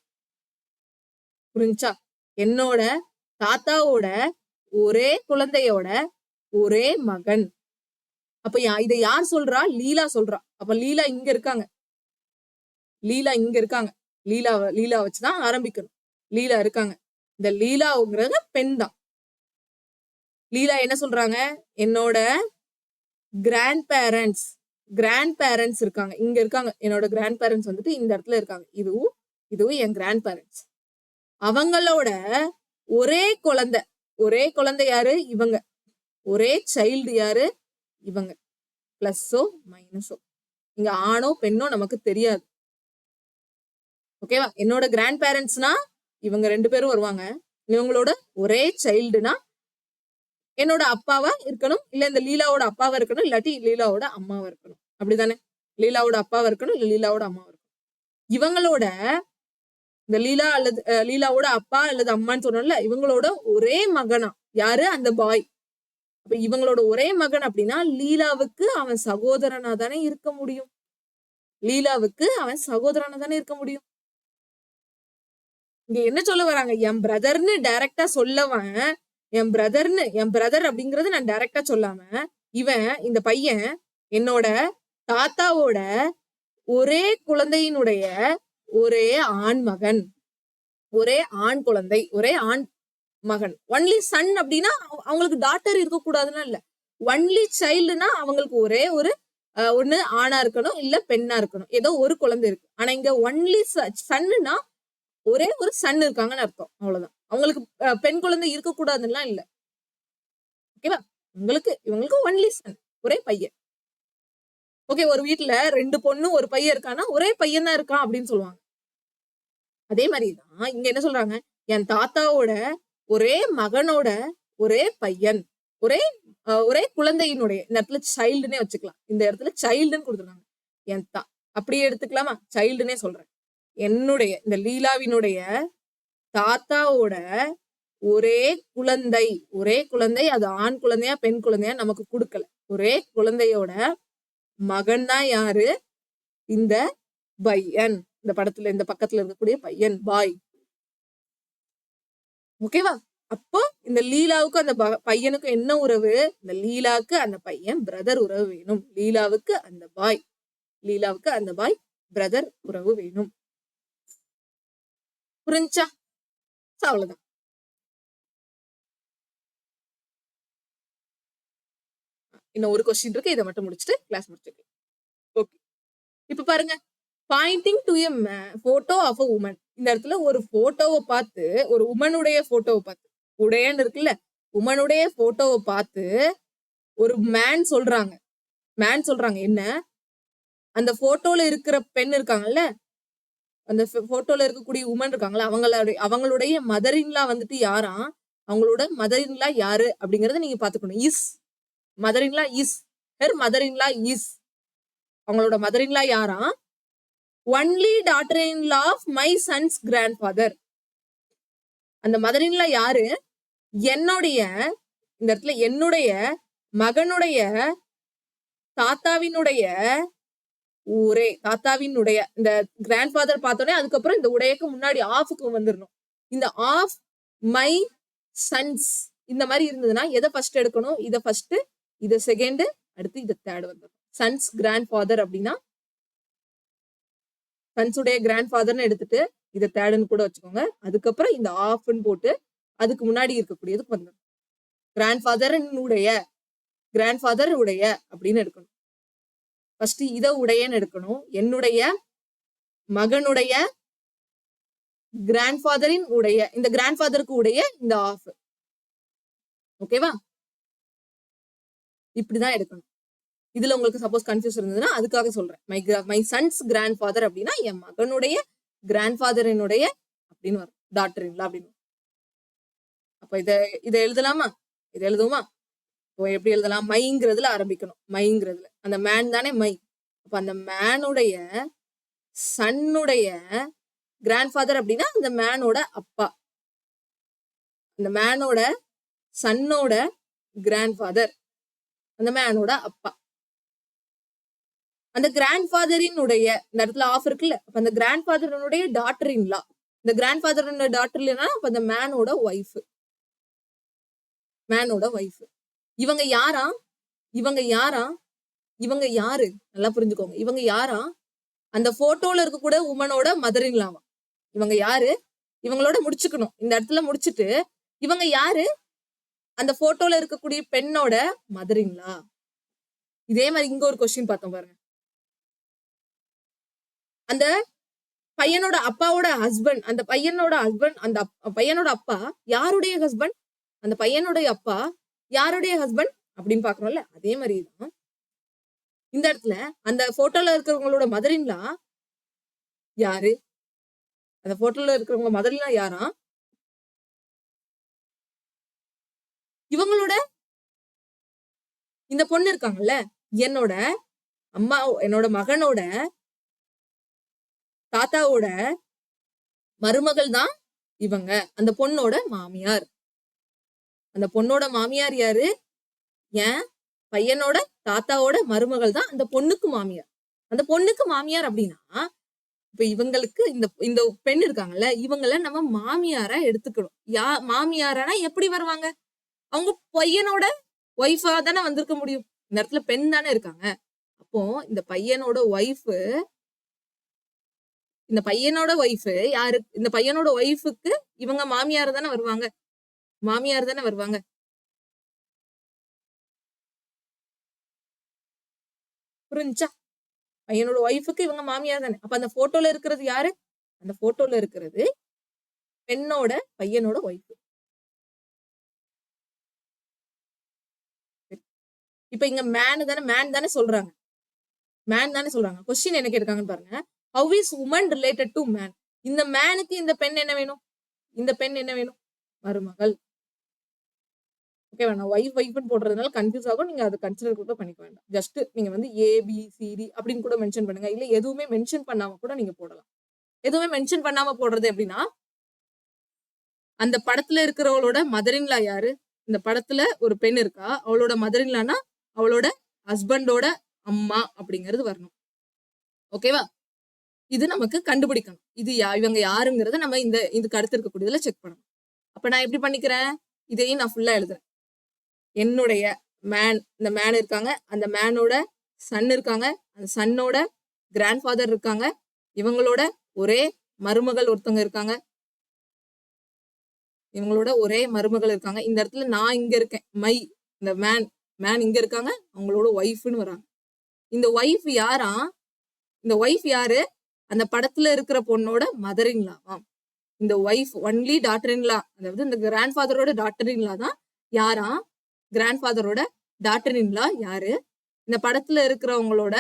புரிஞ்சா? என்னோட தாத்தாவோட ஒரே குழந்தையோட ஒரே மகன். அப்ப இதை யார் சொல்றா? லீலா சொல்றா. அப்ப லீலா இங்க இருக்காங்க. லீலா வச்சுதான் ஆரம்பிக்கணும். லீலா இருக்காங்க. இந்த லீலாங்கிறது பெண் தான். லீலா என்ன சொல்றாங்க? என்னோட கிராண்ட் பேரண்ட்ஸ் இருக்காங்க, இங்க இருக்காங்க. என்னோட கிராண்ட் பேரண்ட்ஸ் வந்துட்டு இந்த இடத்துல இருக்காங்க. இதுவும் என் கிராண்ட் பேரண்ட்ஸ். அவங்களோட ஒரே குழந்தை யாரு? இவங்க. ஒரே சைல்டு யாரு? இவங்க. பிளஸ்ஸோ மைனஸோ, இங்க ஆணோ பெண்ணோ நமக்கு தெரியாது. ஓகேவா? என்னோட கிராண்ட் பேரண்ட்ஸ்னா இவங்க 2 பேரும் வருவாங்க. இவங்களோட ஒரே சைல்டுனா என்னோட அப்பாவா இருக்கணும், இல்ல இந்த லீலாவோட அப்பாவா இருக்கணும், இல்லாட்டி லீலாவோட அம்மாவா இருக்கணும். அப்படிதானே? லீலாவோட அப்பாவா இருக்கணும், இல்ல லீலாவோட அம்மாவா இருக்கணும். இவங்களோட இந்த லீலா அல்லது லீலாவோட அப்பா அல்லது அம்மான்னு சொன்னோம்ல, இவங்களோட ஒரே மகனா யாரு? அந்த பாய். அப்ப இவங்களோட ஒரே மகன் அப்படின்னா லீலாவுக்கு அவன் சகோதரனா தானே இருக்க முடியும். லீலாவுக்கு அவன் சகோதரனா தானே இருக்க முடியும். இங்க என்ன சொல்ல வராங்க? என் பிரதர்னு டைரக்டா சொல்லவன், என் பிரதர் அப்படிங்கறது நான் டைரக்டா சொல்லாம, இவன் இந்த பையன் என்னோட தாத்தாவோட ஒரே குழந்தையினுடைய ஒரே ஆண் மகன், ஒரே ஆண் குழந்தை, ஒரே ஆண் மகன். ஒன்லி சன் அப்படின்னா அவங்களுக்கு டாட்டர் இருக்கக்கூடாதுன்னா இல்ல, ஒன்லி சைல்டுனா அவங்களுக்கு ஒரே ஒரு ஒண்ணு ஆணா இருக்கணும் இல்ல பெண்ணா இருக்கணும், ஏதோ ஒரு குழந்தை இருக்கு. ஆனா இங்க ஒன்லி சன்னுனா ஒரே ஒரு சன் இருக்காங்கன்னு அர்த்தம். அவ்வளவுதான். அவங்களுக்கு பெண் குழந்தை இருக்கக்கூடாதுன்னா இல்ல. ஓகேவா? இவங்களுக்கு ஒன்லி சன், ஒரே பையன். ஓகே, ஒரு வீட்டுல 2 பொண்ணு ஒரு பையன் இருக்கான்னா ஒரே பையன் தான் இருக்கான் அப்படின்னு சொல்லுவாங்க. அதே மாதிரிதான் இங்க என்ன சொல்றாங்க? என் தாத்தாவோட ஒரே மகனோட ஒரே பையன், ஒரே ஒரே குழந்தையினுடைய, இந்த இடத்துல சைல்டுன்னே வச்சுக்கலாம். இந்த இடத்துல சைல்டுன்னு கொடுத்துருக்காங்க. என் அப்படியே எடுத்துக்கலாமா? சைல்டுன்னே சொல்றேன். என்னுடைய இந்த லீலாவினுடைய தாத்தாவோட ஒரே குழந்தை, அது ஆண் குழந்தையா பெண் குழந்தையா நமக்கு கொடுக்கல. ஒரே குழந்தையோட மகன் தான் யாரு? இந்த பையன். இந்த படத்துல இந்த பக்கத்துல இருக்கக்கூடிய பையன், பாய். ஓகேவா? அப்போ இந்த லீலாவுக்கு அந்த பையனுக்கும் என்ன உறவு? இந்த லீலாவுக்கு அந்த பையன் பிரதர் உறவு வேணும். லீலாவுக்கு அந்த பாய் பிரதர் உறவு வேணும். புரிஞ்சா? அவ்வளவுதான். இன்னும் ஒரு கொஸ்டின் இருக்கு, இதை மட்டும் முடிச்சுட்டு கிளாஸ் முடிச்சுக்கலாம். ஓகே, இப்ப பாருங்க. Pointing to a photo of a woman. இந்த இடத்துல ஒரு போட்டோவை பார்த்து, ஒரு உமனுடைய போட்டோவை பார்த்து, உடையன்னு இருக்குல்ல, உமனுடைய போட்டோவை பார்த்து ஒரு மேன் சொல்றாங்க என்ன? அந்த போட்டோல இருக்கிற பெண் இருக்காங்கல்ல, அந்த போட்டோல இருக்கக்கூடிய உமன் இருக்காங்களா, அவங்களுடைய மதரின்லா வந்துட்டு யாரா? அவங்களோட மதரின்லா யாரு அப்படிங்கறத நீங்க பாத்துக்கணும். Is mother in law is her mother in law is, அவங்களோட மதரின்லா யாரா? Only daughter in law of my son's grandfather. அந்த மதரின்லா யாரு? என்னுடைய, இந்த இடத்துல என்னுடைய மகனுடைய தாத்தாவினுடைய இந்த கிராண்ட்ஃபாதர் பார்த்தோன்னே அதுக்கப்புறம் இந்த உடையக்கு முன்னாடி ஆஃப்க்கு வந்துடணும். இந்த ஆஃப் மை சன்ஸ் இந்த மாதிரி இருந்ததுன்னா எதை ஃபர்ஸ்ட் எடுக்கணும்? இதை ஃபர்ஸ்ட், இதை செகண்ட், அடுத்து இதை தேர்ட் வந்துடும். சன்ஸ் கிராண்ட்ஃபாதர் அப்படின்னா சன்ஸுடைய கிராண்ட்ஃபாதர்னு எடுத்துட்டு இதை தேர்டுன்னு கூட வச்சுக்கோங்க. அதுக்கப்புறம் இந்த ஆஃப்னு போட்டு அதுக்கு முன்னாடி இருக்கக்கூடியதுக்கு வந்துடும். கிராண்ட்ஃபாதர் உடைய அப்படின்னு எடுக்கணும். ஃபர்ஸ்ட் இதை உடையன்னு எடுக்கணும். என்னுடைய மகனுடைய கிராண்ட்ஃபாதரின் உடைய, இந்த கிராண்ட்ஃபாதருக்கு உடைய இந்த ஆஃப். ஓகேவா? இப்படிதான் எடுக்கணும். இதுல உங்களுக்கு சப்போஸ் கன்ஃபியூஸ் இருந்ததுன்னா அதுக்காக சொல்றேன். மை சன்ஸ் கிராண்ட்ஃபாதர் அப்படின்னா என் மகனுடைய கிராண்ட்ஃபாதரினுடைய அப்படின்னு வரும், டாட்டர் இன்லா அப்படின்னு. அப்ப இதை எழுதலாமா? இதை எழுதுவோமா? எப்படி எழுதலாம்? மைங்கிறதுல ஆரம்பிக்கணும். மைங்கிறதுல அந்த மேன் தானே மை. அப்ப அந்த மேனுடைய சன்னுடைய கிராண்ட்ஃபாதர் அப்படின்னா அந்த மேனோட அப்பா, அந்த மேனோட சன்னோட கிராண்ட்ஃபாதர், அந்த மேனோட அப்பா. அந்த கிராண்ட்ஃபாதரின் உடைய, இந்த இடத்துல ஆஃப் இருக்குல்ல, அப்ப அந்த கிராண்ட்ஃபாதரினுடைய டாட்டர் இன்லா, இந்த கிராண்ட்ஃபாதரோட டாட்டர் இல்லைன்னா அப்ப அந்த மேனோட ஒய்ஃப், இவங்க யாரு? நல்லா புரிஞ்சுக்கோங்க. இவங்க யாரா? அந்த போட்டோல இருக்க கூட உமனோட மதர் இன்லாவா. இவங்க யாரு? இவங்களோட முடிச்சுக்கணும். இந்த இடத்துல முடிச்சுட்டு இவங்க யாரு? அந்த போட்டோல இருக்கக்கூடிய பெண்ணோட மதர் இன்லா. இதே மாதிரி இங்க ஒரு கொஸ்டின் பார்த்தோம் பாருங்க. அந்த பையனோட அப்பாவோட ஹஸ்பண்ட், அந்த பையனோட அப்பா யாருடைய ஹஸ்பண்ட்? அந்த பையனுடைய அப்பா யாருடைய ஹஸ்பண்ட் அப்படின்னு பாக்குறோம்ல, அதே மாதிரிதான் இந்த இடத்துல அந்த போட்டோல இருக்கிறவங்களோட மதரின்லா யாரு? அந்த போட்டோல இருக்கிறவங்க மதரின்லா யாரா? இவங்களோட இந்த பொண்ணு இருக்காங்கல்ல, என்னோட மகனோட தாத்தாவோட மருமகள் தான் இவங்க. அந்த பொண்ணோட மாமியார். அந்த பொண்ணோட மாமியார் யாரு? ஏன் பையனோட தாத்தாவோட மருமகள் தான் அந்த பொண்ணுக்கு மாமியார். அந்த பொண்ணுக்கு மாமியார் அப்படின்னா இப்ப இவங்களுக்கு இந்த பெண் இருக்காங்கல்ல, இவங்கள நம்ம மாமியாரா எடுத்துக்கணும். மாமியாரானா எப்படி வருவாங்க? அவங்க பையனோட ஒய்ஃபா தானே வந்திருக்க முடியும். இந்த இடத்துல பெண் தானே இருக்காங்க. அப்போ இந்த பையனோட ஒய்ஃப் யாரு? இந்த பையனோட ஒய்ஃபுக்கு இவங்க மாமியார் தானே வருவாங்க. மாமியார் தானே வருவாங்க. புரிஞ்சா? பையனோட ஒய்ஃபுக்கு இவங்க மாமியார் தானே. அப்ப அந்த போட்டோல இருக்கிறது யாரு? அந்த போட்டோல இருக்கிறது பெண்ணோட பையனோட ஒய்ஃப். இப்ப இங்க மேன் தானே சொல்றாங்க. கொஸ்டின் என்ன கேட்டிருக்காங்கன்னு பாருங்க. How is woman related to man? இந்த மேனுக்கு இந்த பெண் என்ன வேணும்? மருமகள். ஓகேவா? நான் ஒய்ஃப்னு போடுறதுனால கன்ஃபியூஸ் ஆகும். நீங்க அதை கன்சிடர் கூட பண்ணிக்க வேண்டாம். ஜஸ்ட் நீங்க வந்து ABCD அப்படின்னு கூட மென்ஷன் பண்ணுங்க. இல்ல எதுவுமே மென்ஷன் பண்ணாம கூட நீங்க போடலாம். எதுவுமே மென்ஷன் பண்ணாம போடுறது எப்படின்னா, அந்த படத்துல இருக்கிறவளோட மதரின்லா யாரு? இந்த படத்துல ஒரு பெண் இருக்கா, அவளோட மதரின்லானா அவளோட ஹஸ்பண்டோட அம்மா அப்படிங்கிறது வரணும். ஓகேவா? இது நமக்கு கண்டுபிடிக்கணும். இவங்க யாருங்கிறத நம்ம இதுக்கு அடுத்து இருக்கக்கூடியதுல செக் பண்ணணும். அப்ப நான் எப்படி பண்ணிக்கிறேன்? இதையும் நான் ஃபுல்லா எழுதுறேன். என்னுடைய இந்த மேன் இருக்காங்க, அந்த மேனோட சன் இருக்காங்க, அந்த சன்னோட கிராண்ட் ஃபாதர் இருக்காங்க, இவங்களோட ஒரே மருமகள் ஒருத்தவங்க இருக்காங்க, இந்த இடத்துல நான் இங்க இருக்கேன். இந்த மேன் இங்க இருக்காங்க, அவங்களோட ஒய்ஃப்னு வராங்க. இந்த ஒய்ஃப் யாரா? இந்த ஒய்ஃப் யாரு? அந்த படத்துல இருக்கிற பொண்ணோட மதர் இன் லாவாம். இந்த wife only daughter in law, அதாவது இந்த கிராண்ட் ஃபாதரோட டாட்டர் இன் லா தான் யாரா? கிராண்ட் ஃபாதரோட டாட்டர் இன் லா யாரு? இந்த படத்துல இருக்கிறவங்களோட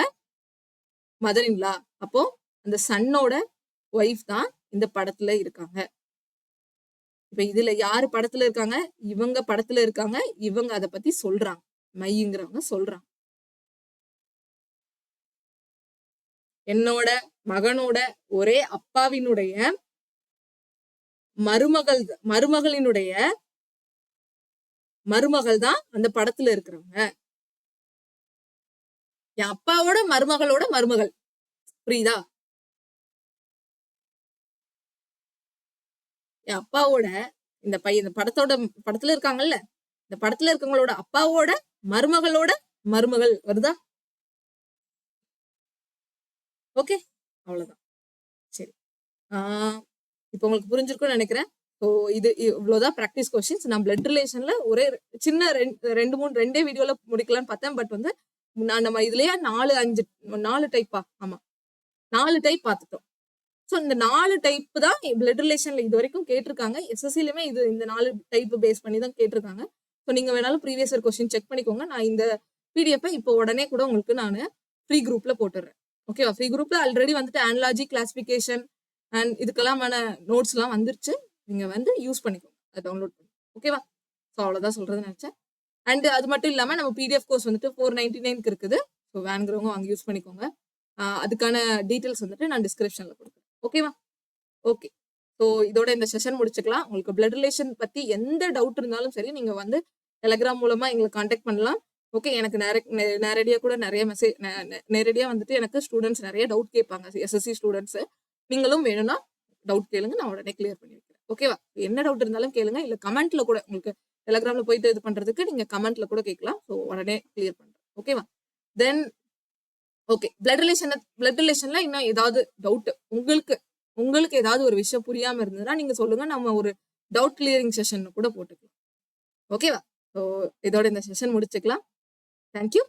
மதர் இன் லா. அப்போ அந்த சன்னோட ஒய்ஃப் தான் இந்த படத்துல இருக்காங்க. இப்ப இதுல யாரு படத்துல இருக்காங்க? இவங்க படத்துல இருக்காங்க. இவங்க அதை பத்தி சொல்றாங்க. மைங்கிறவங்க சொல்றாங்க. என்னோட மகனோட ஒரே அப்பாவினுடைய மருமகள் தான் அந்த படத்துல இருக்கிறவங்க. என் அப்பாவோட மருமகளோட மருமகள். புரியுதா? என் அப்பாவோட இந்த படத்துல இருக்காங்கல்ல, இந்த படத்துல இருக்கவங்களோட அப்பாவோட மருமகளோட மருமகள் வருதா? ஓகே, அவ்வளவுதான். சரி, இப்போ உங்களுக்கு புரிஞ்சிருக்கும்னு நினைக்கிறேன். ஸோ இது இவ்வளவுதான் ப்ராக்டிஸ் கொஸ்டின்ஸ். நான் பிளட் ரிலேஷன்ல ஒரே சின்ன 2 வீடியோல முடிக்கலாம்னு பார்த்தேன். பட் வந்து நம்ம இதுலயே 4 டைப்பா? ஆமா, 4 டைப் பார்த்துட்டோம். ஸோ இந்த 4 டைப் தான் பிளட் ரிலேஷன்ல இது வரைக்கும் கேட்டிருக்காங்க. SSCலயுமே இந்த 4 டைப் பேஸ் பண்ணி தான் கேட்டிருக்காங்க. ஸோ நீங்க வேணாலும் ப்ரீவியஸ் இயர் கொஸ்டின் செக் பண்ணிக்கோங்க. நான் இந்த PDF இப்போ உடனே கூட உங்களுக்கு நான் ஃப்ரீ குரூப்ல போட்டுறேன். ஓகேவா? ஃப்ரீ குரூப்ல ஆல்ரெடி வந்துட்டு அனாலஜி, கிளாசிபிகேஷன் அண்ட் இதுக்கெல்லாம் நோட்ஸ் எல்லாம் வந்துருச்சு. நீங்க வந்து யூஸ் பண்ணிக்கோங்க, அதை டவுன்லோட் பண்ணி. ஓகேவா? ஸோ அவ்வளவுதான் சொல்றது நினைச்சேன். அண்ட் அது மட்டும் இல்லாம நம்ம PDF கோர்ஸ் வந்துட்டு 499 இருக்குது. ஸோ வேணுங்கிறவங்க வாங்கி யூஸ் பண்ணிக்கோங்க. அதுக்கான டீட்டெயில்ஸ் வந்துட்டு நான் டிஸ்கிரிப்ஷன்ல கொடுக்குறேன். ஓகேவா? ஓகே, ஸோ இதோட இந்த செஷன் முடிச்சுக்கலாம். உங்களுக்கு பிளட் ரிலேஷன் பத்தி எந்த டவுட் இருந்தாலும் சரி, நீங்க வந்து டெலிகிராம் மூலமா எங்களை கான்டாக்ட் பண்ணலாம். ஓகே, எனக்கு நேரடியா கூட நிறைய மெசேஜ் நேரடியா வந்துட்டு எனக்கு ஸ்டூடெண்ட்ஸ் நிறைய டவுட் கேட்பாங்க, SSC ஸ்டூடெண்ட்ஸ். நீங்களும் வேணும்னா டவுட் கேளுங்க, நான் உடனே கிளியர் பண்ணி வைக்கிறேன். ஓகேவா? என்ன டவுட் இருந்தாலும் கேளுங்க, இல்ல கமெண்ட்ல கூட உங்களுக்கு டெலிகிராம்ல போயிட்டு இது பண்றதுக்கு நீங்க கமெண்ட்ல கூட கேட்கலாம். ஸோ உடனே கிளியர் பண்றேன். ஓகேவா? தென் ஓகே, பிளட் ரிலேஷன்ல இன்னும் ஏதாவது டவுட் உங்களுக்கு ஏதாவது ஒரு விஷயம் புரியாம இருந்ததுன்னா நீங்க சொல்லுங்க, நம்ம ஒரு டவுட் கிளியரிங் செஷன் கூட போட்டுக்கலாம். ஓகேவா? ஸோ இதோட இந்த செஷன் முடிச்சுக்கலாம். தேங்க்யூ.